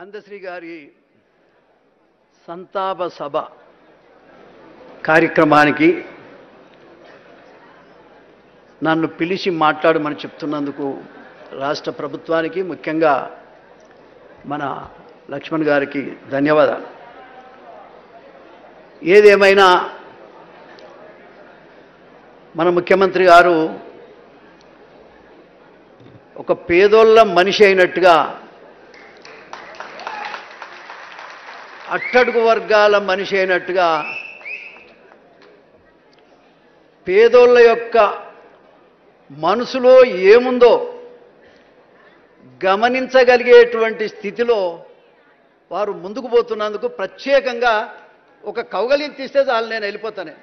అందశ్రీ గారి సంతాప సభ కార్యక్రమానికి నన్ను పిలిచి మాట్లాడమని చెప్తున్నందుకు రాష్ట్ర ప్రభుత్వానికి ముఖ్యంగా మన లక్ష్మణ్ గారికి ధన్యవాదాలు. ఏదేమైనా మన ముఖ్యమంత్రి గారు ఒక పేదోళ్ళ మనిషి అయినట్టుగా, అట్టడుగు వర్గాల మనిషి అయినట్టుగా పేదోళ్ళ యొక్క మనసులో ఏముందో గమనించగలిగేటువంటి స్థితిలో వారు ముందుకు పోతున్నందుకు ప్రత్యేకంగా ఒక కౌగలింపు తీస్తే చాలు, నేను వెళ్ళిపోతానే.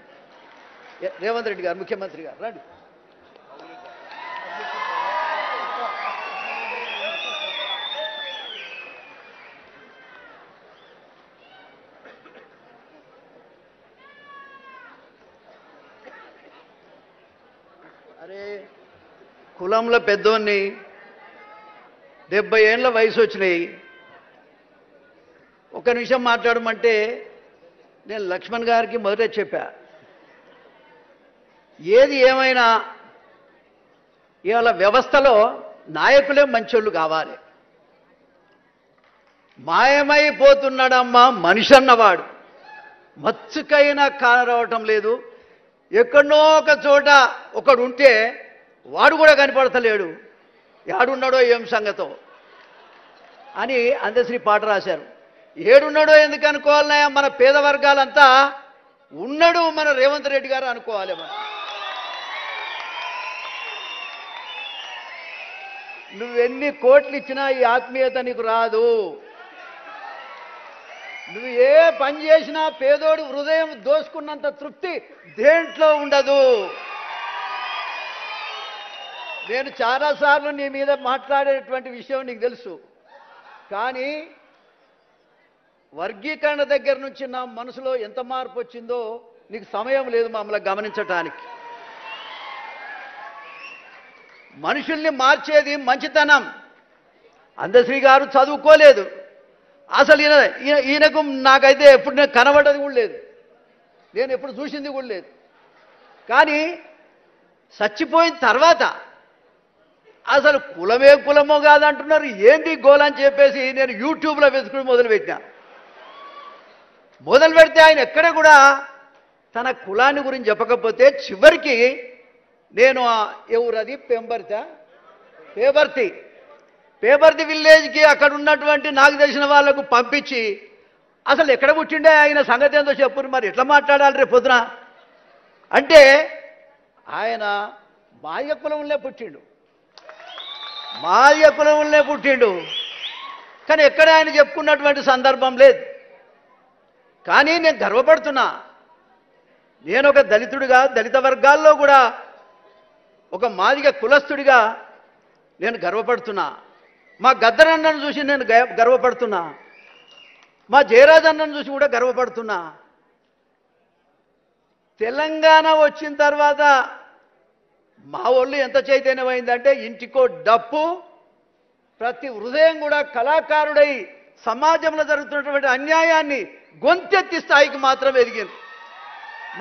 రేవంత్ రెడ్డి గారు, ముఖ్యమంత్రి గారు రండి. అరే, కులంలో పెద్దోన్ని, 70 ఏళ్ళ వయసు వచ్చినాయి, ఒక నిమిషం మాట్లాడమంటే నేను లక్ష్మణ్ గారికి మొదట చెప్పా, ఏది ఏమైనా ఇవాళ వ్యవస్థలో నాయకులే మంచోళ్ళు కావాలి. మాయమైపోతున్నాడమ్మా మనిషి అన్నవాడు, మచ్చుకైనా కానరావటం లేదు. ఎక్కడో ఒక చోట ఒకడు ఉంటే వాడు కూడా కనపడతలేడు, ఏడున్నాడో ఏం సంగతో అని అందశ్రీ పాట రాశారు. ఏడున్నాడో ఎందుకు అనుకోవాలన్నా, మన పేద వర్గాలంతా ఉన్నాడు మన రేవంత్ రెడ్డి గారు అనుకోవాలి. మనం నువ్వెన్ని కోట్లు ఇచ్చినా ఈ ఆత్మీయత నీకు రాదు. నువ్వు ఏ పని చేసినా పేదోడు హృదయం దోసుకున్నంత తృప్తి దేంట్లో ఉండదు. నేను చాలాసార్లు నీ మీద మాట్లాడేటువంటి విషయం నీకు తెలుసు, కానీ వర్గీకరణ దగ్గర నుంచి నా మనసులో ఎంత మార్పు వచ్చిందో నీకు సమయం లేదు మమ్మల్ని గమనించటానికి. మనుషుల్ని మార్చేది మంచితనం. అందశ్రీ గారు చదువుకోలేదు, అసలు ఈయనకు నాకైతే ఎప్పుడు నేను కనబడ్డది కూడా లేదు, నేను ఎప్పుడు చూసింది కూడా లేదు. కానీ చచ్చిపోయిన తర్వాత అసలు కులమే కులమో కాదంటున్నారు, ఏంది గోలని చెప్పేసి నేను యూట్యూబ్లో వెతుకుని మొదలు పెడితే ఆయన ఎక్కడ కూడా తన కులాన్ని గురించి చెప్పకపోతే చివరికి నేను ఎవరది పేపర్తి విలేజ్కి అక్కడ ఉన్నటువంటి నాకు తెలిసిన వాళ్ళకు పంపించి అసలు ఎక్కడ పుట్టిండే ఆయన సంగతి ఏందో చెప్పు, మరి ఎట్లా మాట్లాడాలి రేపు పొద్దున అంటే, ఆయన మాదిగ కులంలో పుట్టిండు, కానీ ఎక్కడ ఆయన చెప్పుకున్నటువంటి సందర్భం లేదు. కానీ నేను గర్వపడుతున్నా, నేను ఒక దళితుడిగా, దళిత వర్గాల్లో కూడా ఒక మాదిగ కులస్తుడిగా నేను గర్వపడుతున్నా. మా గద్దరన్నను చూసి నేను గర్వపడుతున్నా, మా జయరాజన్నను చూసి కూడా గర్వపడుతున్నా. తెలంగాణ వచ్చిన తర్వాత మా ఒళ్ళు ఎంత చైతన్యమైందంటే, ఇంటికో డప్పు, ప్రతి హృదయం కూడా కళాకారుడై సమాజంలో జరుగుతున్నటువంటి అన్యాయాన్ని గొంతెత్తి స్థాయికి మాత్రం ఎదిగింది.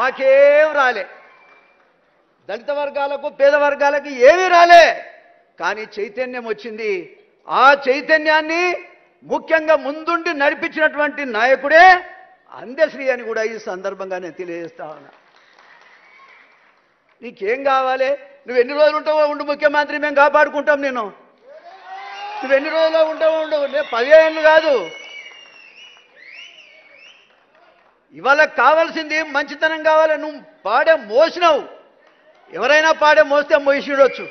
మాకేం రాలే, దళిత వర్గాలకు పేద వర్గాలకు ఏమీ రాలే, కానీ చైతన్యం వచ్చింది. ఆ చైతన్యాన్ని ముఖ్యంగా ముందుండి నడిపించినటువంటి నాయకుడే అందశ్రీ అని కూడా ఈ సందర్భంగా నేను తెలియజేస్తా ఉన్నా. నీకేం కావాలి? నువ్వు ఎన్ని రోజులు ఉంటావో ఉండు ముఖ్యమంత్రి, మేము కాపాడుకుంటాం. నువ్వు ఎన్ని రోజుల్లో ఉంటావో ఉండు, నేను 10 ఏళ్ళు కాదు. ఇవాళ కావాల్సింది మంచితనం కావాలి. నువ్వు పాడే మోసినావు, ఎవరైనా పాడే మోస్తే మోసిడొచ్చు.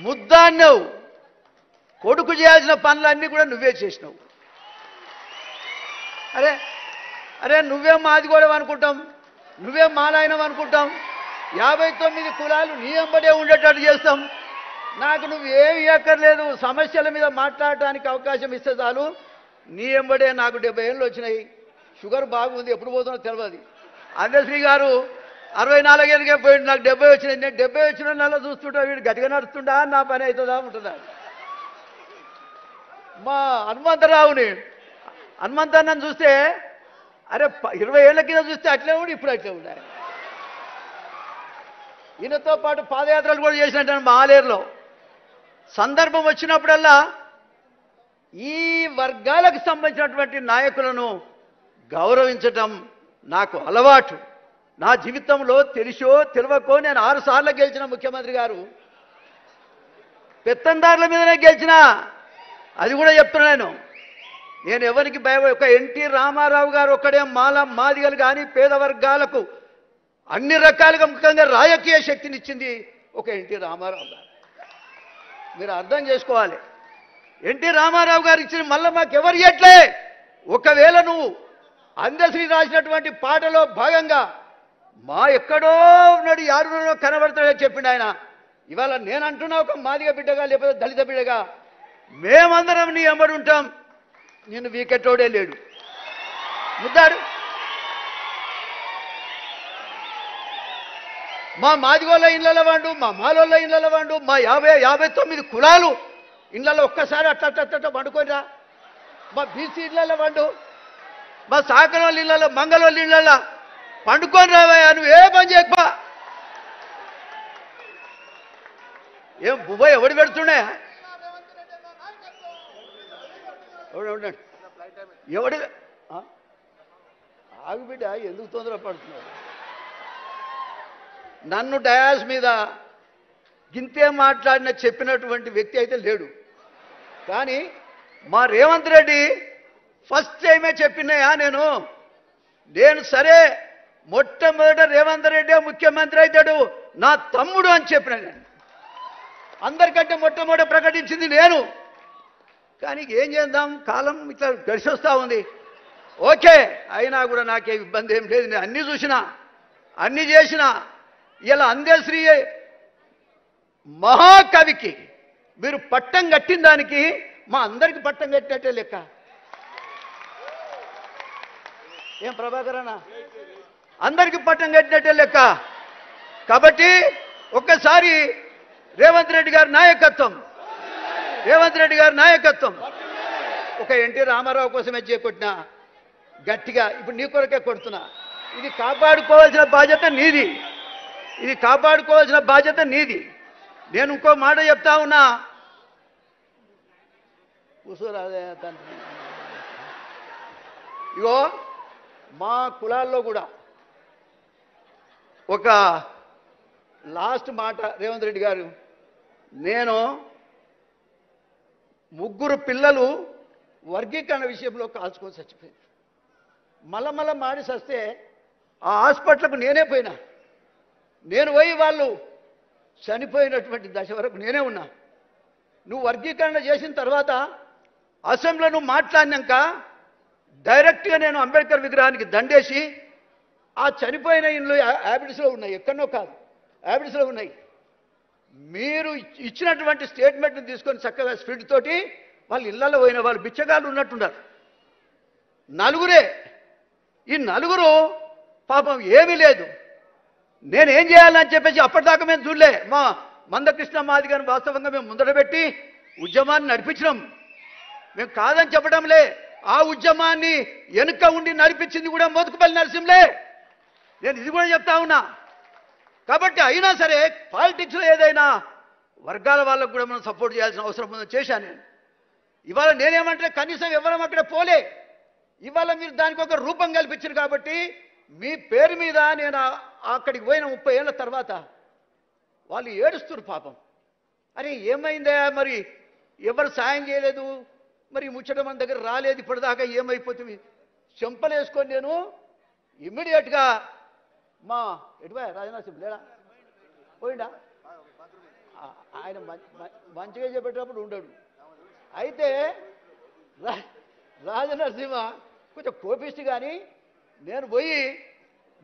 ముద్దాన్నావు, కొడుకు చేయాల్సిన పనులన్నీ కూడా నువ్వే చేసినావు. అరే నువ్వే మాది కూడా అనుకుంటాం, నువ్వే మాలాయనం అనుకుంటాం. 59 కులాలు నీ వెంబడే ఉండేటట్టు చేస్తాం. నాకు నువ్వు ఏమి ఎక్కర్లేదు, సమస్యల మీద మాట్లాడటానికి అవకాశం ఇస్తే చాలు. నీ వెంబడే నాకు 70 ఏళ్ళు వచ్చినాయి, షుగర్ బాగుంది, ఎప్పుడు పోతున్నా తెలియదు. అందశ్రీ గారు 64 ఏళ్ళకే పోయింది, నాకు 70 వచ్చినాయి. నేను 70 వచ్చిన నెల చూస్తుంటా, వీడు గట్టిగా నడుస్తుండా, నా పని అవుతుందా ఉంటుందా. మా హనుమంతరావుని హనుమంతన్నని చూస్తే అరే 20 ఏళ్ల కింద చూస్తే అట్లే ఉండి ఇప్పుడు అట్లే ఉన్నాయి. ఈయనతో పాటు పాదయాత్రలు కూడా చేసినట్టు మా ఆలేరులో. సందర్భం వచ్చినప్పుడల్లా ఈ వర్గాలకు సంబంధించినటువంటి నాయకులను గౌరవించటం నాకు అలవాటు. నా జీవితంలో తెలిసో తెలియకో నేను 6 సార్లు గెలిచిన ముఖ్యమంత్రి గారు. పెత్తందారుల మీదనే గెలిచిన, అది కూడా చెప్తున్నాను. నేను ఎవరికి ఒక ఎన్టీ రామారావు గారు ఒక్కడే మాదిగలు కానీ పేద వర్గాలకు అన్ని రకాలుగా ముఖ్యంగా రాజకీయ శక్తినిచ్చింది ఒక ఎన్టీ రామారావు గారు. మీరు అర్థం చేసుకోవాలి. ఎన్టీ రామారావు గారు ఇచ్చిన మళ్ళీ మాకు ఎవరు ఇవ్వట్లే. ఒకవేళ నువ్వు అందశ్రీ రాసినటువంటి పాటలో భాగంగా మా ఎక్కడో ఉన్నాడు యారునో కనబడతాడని చెప్పిండు ఆయన. ఇవాళ నేను అంటున్నా ఒక మాదిగ బిడ్డగా లేకపోతే దళిత బిడ్డగా మేమందరం నీ ఎంబడి ఉంటాం. నేను వీకెట్టోడే లేడు ముద్దాడు. మా మాదిగోళ్ళ ఇళ్ళలో వాడు, మా మాలోళ్ళ ఇళ్ళలో వాడు, మా 59 కులాలు ఇళ్ళలో ఒక్కసారి అట్ట వండుకోనిరా. మా బీసీ ఇళ్ళలో వాడు, మా సాకరోళ్ళ ఇళ్ళలో మంగళోళ్ళ ఇళ్ళలో పండుకొని రావయ్యా. నువ్వు ఏ పని చేయకపో. ఏం బుబ్బ ఎవడు పెడుతుండే ఎవడు ఆగు బిడ్డ, ఎందుకు తొందర పడుతున్నావు? నన్ను డయాస్ మీద గింతే మాట్లాడిన చెప్పినటువంటి వ్యక్తి అయితే లేడు. కానీ మా రేవంత్ రెడ్డి ఫస్ట్ టైమే చెప్పినాయా నేను సరే మొట్టమొదట రేవంత్ రెడ్డి ముఖ్యమంత్రి అవుతాడు నా తమ్ముడు అని చెప్పిన. నేను అందరికంటే మొట్టమొదట ప్రకటించింది నేను. కానీ ఏం చేద్దాం, కాలం ఇట్లా గడిచొస్తా ఉంది. ఓకే, అయినా కూడా నాకే ఇబ్బంది ఏం లేదు. నేను అన్నీ చూసినా, అన్నీ చేసినా. ఇలా అందశ్రీ మహాకవికి మీరు పట్టం కట్టిన దానికి మా అందరికి పట్టం కట్టినట్టే లెక్క. ఏం ప్రభాకర్ అన్న, అందరికి పట్టం కట్టినట్టే లెక్క. కాబట్టి ఒక్కసారి రేవంత్ రెడ్డి గారి నాయకత్వం, ఒక ఎన్టీ రామారావు కోసమే చేకొట్టినా గట్టిగా ఇప్పుడు నీ కొరకే కొడుతున్నా. ఇది కాపాడుకోవాల్సిన బాధ్యత నీది. నేను ఇంకో మాట చెప్తా ఉన్నా. కూర్చోరాదే ఇగో మా కులాల్లో కూడా ఒక లాస్ట్ మాట రేవంత్ రెడ్డి గారు, నేను 3 పిల్లలు వర్గీకరణ విషయంలో కాల్చుకొని చచ్చిపోయింది. మళ్ళా మాడి చస్తే ఆ హాస్పిటల్కు నేనే పోయినా. నేను పోయి వాళ్ళు చనిపోయినటువంటి దశ వరకు నేనే ఉన్నా. నువ్వు వర్గీకరణ చేసిన తర్వాత అసెంబ్లీలో నువ్వు మాట్లాడినాక డైరెక్ట్గా నేను అంబేద్కర్ విగ్రహానికి దండేసి ఆ చనిపోయిన ఇండ్లు హ్యాబిట్స్లో ఉన్నాయి, ఎక్కడో కాదు హ్యాబిట్స్లో ఉన్నాయి. మీరు ఇచ్చినటువంటి స్టేట్మెంట్ని తీసుకొని చక్కగా స్పీడ్ తోటి వాళ్ళు ఇళ్లలో పోయిన వాళ్ళు బిచ్చగాళ్ళు ఉన్నట్టున్నారు. 4 ఈ 4 పాపం ఏమీ లేదు. నేనేం చేయాలని చెప్పేసి అప్పటిదాకా మేము చూడలే. మా మందకృష్ణ మాదిగని వాస్తవంగా మేము ముందర పెట్టి ఉద్యమాన్ని నడిపించినాం. మేము కాదని చెప్పడంలే. ఆ ఉద్యమాన్ని వెనుక ఉండి నడిపించింది కూడా మోతుకుపల్లి నరసింహలే. నేను ఇది కూడా చెప్తా ఉన్నా. కాబట్టి అయినా సరే పాలిటిక్స్లో ఏదైనా వర్గాల వాళ్ళకు కూడా మనం సపోర్ట్ చేయాల్సిన అవసరం ఉందని చేశాను నేను. ఇవాళ నేనేమంటే కనీసం ఎవరం అక్కడ పోలే. ఇవాళ మీరు దానికి ఒక రూపం కల్పించారు కాబట్టి మీ పేరు మీద నేను అక్కడికి పోయిన 30 ఏళ్ల తర్వాత వాళ్ళు ఏడుస్తున్నారు పాపం. అరే ఏమైందా, మరి ఎవరు సాయం చేయలేదు, మరి ముచ్చట మన దగ్గర రాలేదు, ఇప్పటిదాకా ఏమైపోతుంది చెంపలు వేసుకొని నేను ఇమ్మీడియట్గా మా ఎటువా రాజనాథ్ సింగ్ లేడా పోయిండా, ఆయన మంచిగా చెప్పేటప్పుడు ఉండడు. అయితే రాజనరసింహ కొంచెం కోపిస్ట్. కానీ నేను పోయి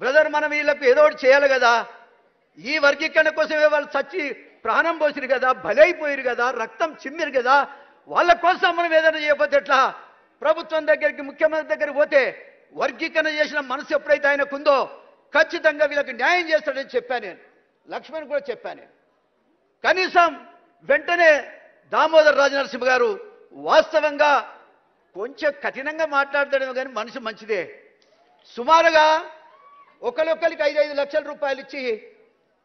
బ్రదర్ మనం వీళ్ళకు ఏదో ఒకటి చేయాలి కదా, ఈ వర్గీకరణ కోసమే వాళ్ళు చచ్చి ప్రాణం పోసిరు కదా, బలైపోయారు కదా, రక్తం చిమ్మిరు కదా, వాళ్ళ కోసం మనం ఏదైనా చేయకపోతే ఎట్లా? ప్రభుత్వం దగ్గరికి ముఖ్యమంత్రి దగ్గరికి పోతే వర్గీకరణ చేసిన మనసు ఎప్పుడైతే ఆయనకుందో ఖచ్చితంగా వీళ్ళకి న్యాయం చేస్తాడని చెప్పాను నేను. లక్ష్మణ్ కూడా చెప్పాను నేను. కనీసం వెంటనే దామోదర్ రాజనరసింహ గారు వాస్తవంగా కొంచెం కఠినంగా మాట్లాడతాడేమో కానీ మనిషి మంచిదే. సుమారుగా ఒకరికి 5-5 లక్షల రూపాయలు ఇచ్చి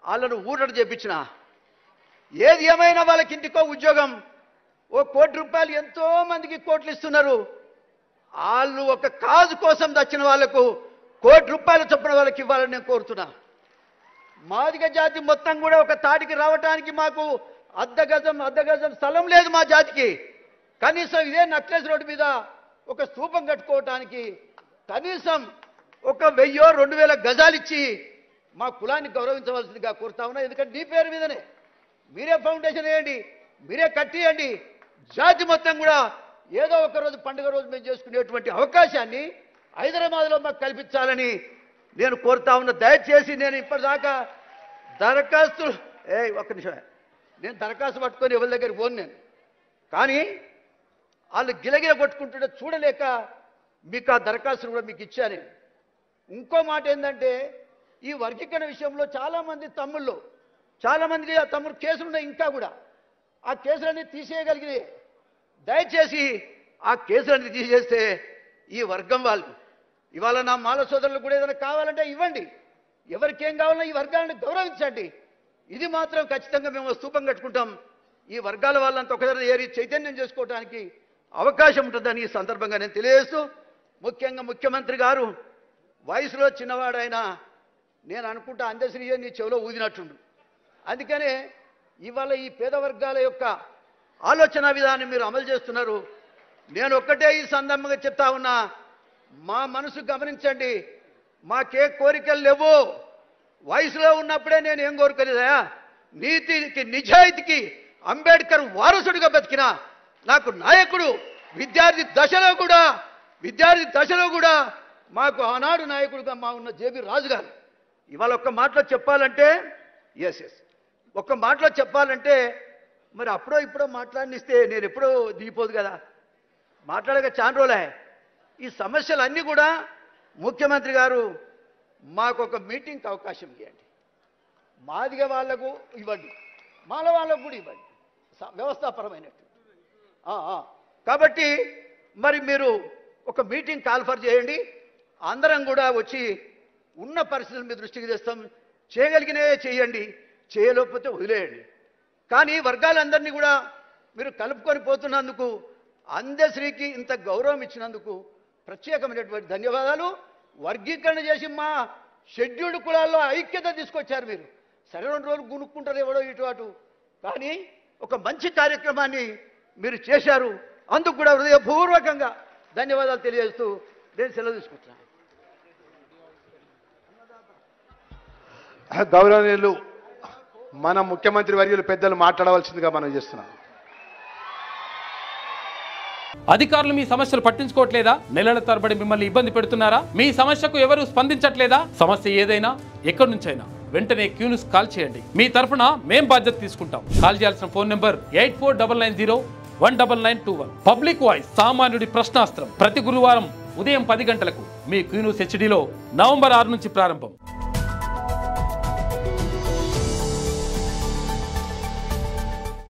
వాళ్ళను ఊరట చేపించిన, ఏది ఏమైనా వాళ్ళకి ఇంటికో ఉద్యోగం, ₹1 కోటి ఎంతో మందికి కోట్లు ఇస్తున్నారు. వాళ్ళు ఒక కాజు కోసం దచ్చిన వాళ్లకు ₹1 కోటి చొప్పున వాళ్ళకి ఇవ్వాలని నేను కోరుతున్నా. మాదిగ జాతి మొత్తం కూడా ఒక తాటికి రావడానికి మాకు అర్ధగజం స్థలం లేదు మా జాతికి. కనీసం ఇదే నక్లెస్ రోడ్డు మీద ఒక స్తూపం కట్టుకోవటానికి కనీసం ఒక 1000-2000 గజాలు ఇచ్చి మా కులాన్ని గౌరవించవలసిందిగా కోరుతా ఉన్నా. ఎందుకంటే నీ పేరు మీదనే మీరే ఫౌండేషన్ వేయండి, మీరే కట్టియండి. జాతి మొత్తం కూడా ఏదో ఒక రోజు పండుగ రోజు మేము చేసుకునేటువంటి అవకాశాన్ని హైదరాబాద్లో మాకు కల్పించాలని నేను కోరుతా ఉన్నా. దయచేసి నేను ఇప్పటిదాకా దరఖాస్తులు ఒక్క నిమిషమే, నేను దరఖాస్తు పట్టుకొని ఎవరి దగ్గరికి పోను నేను. కానీ వాళ్ళు గిలగిల కొట్టుకుంటుంటే చూడలేక మీకు ఆ దరఖాస్తులు కూడా మీకు ఇచ్చాను. ఇంకో మాట ఏంటంటే ఈ వర్గీకరణ విషయంలో చాలామంది ఆ తమ్ముడు కేసులు ఉన్నాయి. ఇంకా కూడా ఆ కేసులన్నీ తీసేయగలిగితే దయచేసి ఆ కేసులన్నీ తీసేస్తే ఈ వర్గం వాళ్ళు ఇవాళ నా మాల సోదరులకు కూడా ఏదైనా కావాలంటే ఇవ్వండి, ఎవరికేం కావాలన్నా ఈ వర్గాలను గౌరవించండి. ఇది మాత్రం ఖచ్చితంగా మేము స్తూపం కట్టుకుంటాం. ఈ వర్గాల వాళ్ళంతా ఒకసారి ఏరి చైతన్యం చేసుకోవడానికి అవకాశం ఉంటుందని ఈ సందర్భంగా నేను తెలియజేస్తూ, ముఖ్యంగా ముఖ్యమంత్రి గారు వయసులో చిన్నవాడైనా నేను అనుకుంటా అందశ్రీ నీ చెవిలో ఊదినట్టుండు. అందుకనే ఇవాళ ఈ పేద వర్గాల యొక్క ఆలోచన విధానం మీరు అమలు చేస్తున్నారు. నేను ఒక్కటే ఈ సందర్భంగా చెప్తా ఉన్నా, మా మనసు గమనించండి. మాకే కోరికలు లేవు. వయసులో ఉన్నప్పుడే నేను ఏం కోరుకోలేదా, నీతికి నిజాయితీకి అంబేద్కర్ వారసుడిగా బతికిన నాకు నాయకుడు విద్యార్థి దశలో కూడా మాకు ఆనాడు నాయకుడిగా మా ఉన్న జేబీ రాజు గారు. ఇవాళ ఒక్క మాటలో చెప్పాలంటే ఒక్క మాటలో చెప్పాలంటే మరి అప్పుడో ఇప్పుడో మాట్లాడినిస్తే నేను ఎప్పుడో దిగిపోదు కదా, మాట్లాడక చాలా రోజులే. ఈ సమస్యలన్నీ కూడా ముఖ్యమంత్రి గారు మాకు ఒక మీటింగ్కి అవకాశం ఇవ్వండి, మాదిగ వాళ్లకు ఇవ్వండి, మాల వాళ్ళకు కూడా ఇవ్వండి, వ్యవస్థాపరమైనట్టు. కాబట్టి మరి మీరు ఒక మీటింగ్ కాల్ఫర్ చేయండి, అందరం కూడా వచ్చి ఉన్న పరిస్థితుల మీద దృష్టికి తెస్తాం. చేయగలిగినే చేయండి, చేయలేకపోతే వదిలేయండి. కానీ వర్గాలందరినీ కూడా మీరు కలుపుకొని పోతున్నందుకు, అందశ్రీకి ఇంత గౌరవం ఇచ్చినందుకు ప్రత్యేకమైనటువంటి ధన్యవాదాలు. వర్గీకరణ చేసి మా షెడ్యూల్డ్ కులాల్లో ఐక్యత తీసుకొచ్చారు మీరు. సరే 2 రోజులు గునుక్కుంటారు ఎవడో ఇటు అటు, కానీ ఒక మంచి కార్యక్రమాన్ని మీరు చేశారు. అందుకు కూడా హృదయపూర్వకంగా ధన్యవాదాలు తెలియజేస్తూ నేను సెలవు తీసుకుంటున్నాను. గౌరవనీయులు మన ముఖ్యమంత్రి వర్యులు పెద్దలు మాట్లాడవలసిందిగా మనం చేస్తున్నాం. అధికారులు మీ సమస్యలు పట్టించుకోవట్లేదా? నెలల తరబడి మిమ్మల్ని ఇబ్బంది పెడుతున్నారా? మీ సమస్యకు ఎవరు స్పందించట్లేదా? సమస్య ఏదైనా ఎక్కడి నుంచైనా వెంటనే క్యూన్యూస్ కాల్ చేయండి. మీ తరఫున మేం బాధ్యత తీసుకుంటాం. కాల్ చేయాల్సిన ఫోన్ నెంబర్ 8499019921. పబ్లిక్ వాయిస్, సామాన్యుడి ప్రశ్నాస్త్రం. ప్రతి గురువారం ఉదయం 10 గంటలకు మీ క్యూన్యూస్ హెచ్డీలో నవంబర్ 6 నుంచి ప్రారంభం.